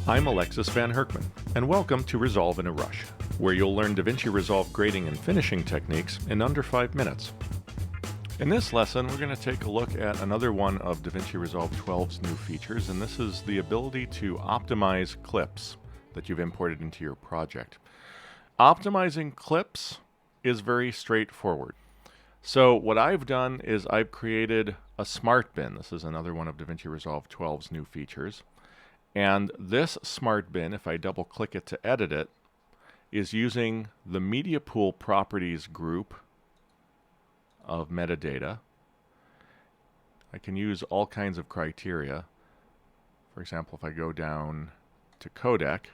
I'm Alexis Van Herkman, and welcome to Resolve in a Rush, where you'll learn DaVinci Resolve grading and finishing techniques in under 5 minutes. In this lesson, we're going to take a look at another one of DaVinci Resolve 12's new features, and this is the ability to optimize clips that you've imported into your project. Optimizing clips is very straightforward. So what I've done is I've created a smart bin. This is another one of DaVinci Resolve 12's new features. And this smart bin, if I double click it to edit it, is using the media pool properties group of metadata. I can use all kinds of criteria. For example, if I go down to codec,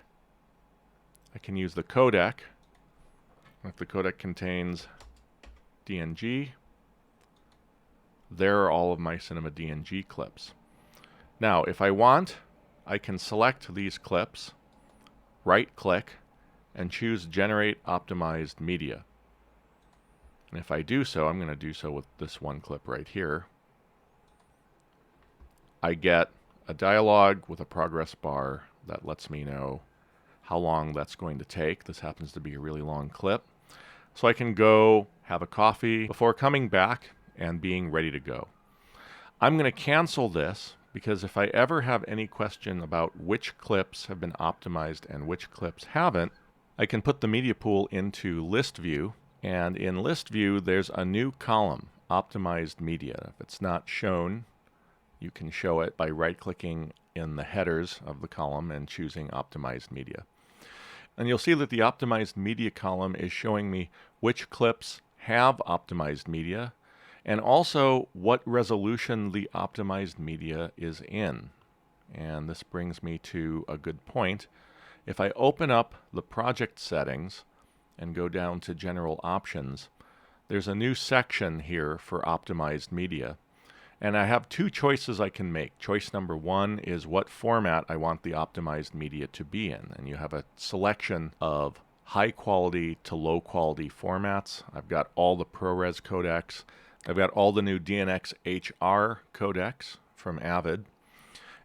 I can use the codec. If the codec contains DNG, there are all of my Cinema DNG clips. Now, if I want, I can select these clips, right-click, and choose Generate Optimized Media. And if I do so, I'm going to do so with this one clip right here. I get a dialog with a progress bar that lets me know how long that's going to take. This happens to be a really long clip. So I can go have a coffee before coming back and being ready to go. I'm going to cancel this because if I ever have any question about which clips have been optimized and which clips haven't, I can put the media pool into list view, and in list view there's a new column, optimized media. If it's not shown, you can show it by right-clicking in the headers of the column and choosing optimized media. And you'll see that the optimized media column is showing me which clips have optimized media and also what resolution the optimized media is in. And this brings me to a good point. If I open up the project settings and go down to general options, there's a new section here for optimized media. And I have two choices I can make. Choice number one is what format I want the optimized media to be in. And you have a selection of high quality to low quality formats. I've got all the ProRes codecs. I've got all the new DNX HR codecs from Avid.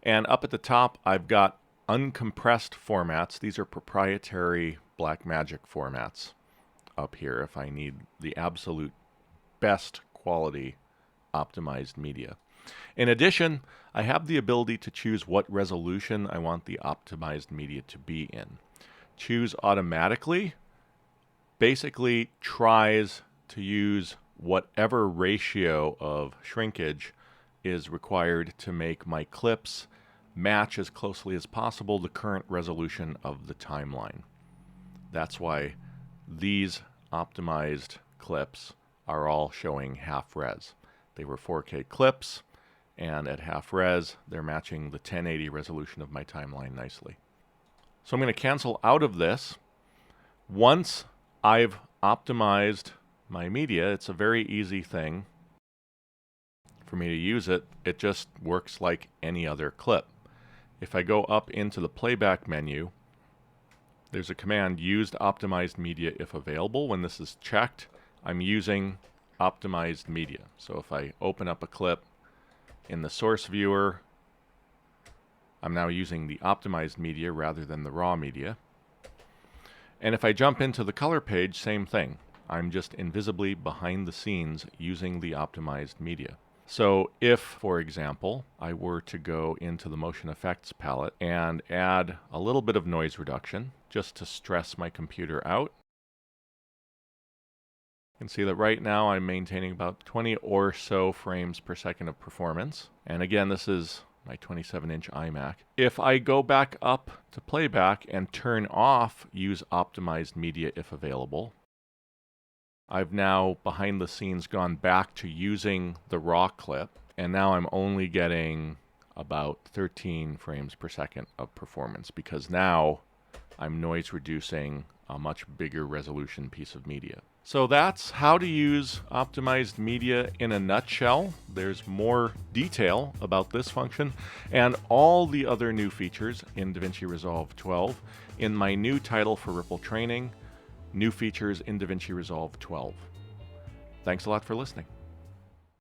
And up at the top, I've got uncompressed formats. These are proprietary Blackmagic formats up here if I need the absolute best quality optimized media. In addition, I have the ability to choose what resolution I want the optimized media to be in. Choose automatically basically tries to use whatever ratio of shrinkage is required to make my clips match as closely as possible the current resolution of the timeline. That's why these optimized clips are all showing half res. They were 4K clips, and at half res, they're matching the 1080 resolution of my timeline nicely. So I'm going to cancel out of this. Once I've optimized my media, it's a very easy thing for me to use it. It just works like any other clip. If I go up into the playback menu, there's a command, used optimized media if available. When this is checked, I'm using optimized media. So if I open up a clip in the source viewer, I'm now using the optimized media rather than the raw media. And if I jump into the color page, same thing. I'm just invisibly behind the scenes using the optimized media. So if, for example, I were to go into the motion effects palette and add a little bit of noise reduction just to stress my computer out, you can see that right now I'm maintaining about 20 or so frames per second of performance. And again, this is my 27-inch iMac. If I go back up to playback and turn off use optimized media if available, I've now behind the scenes gone back to using the raw clip, and now I'm only getting about 13 frames per second of performance because now I'm noise reducing a much bigger resolution piece of media. So that's how to use optimized media in a nutshell. There's more detail about this function and all the other new features in DaVinci Resolve 12 in my new title for Ripple Training, New Features in DaVinci Resolve 12. Thanks a lot for listening.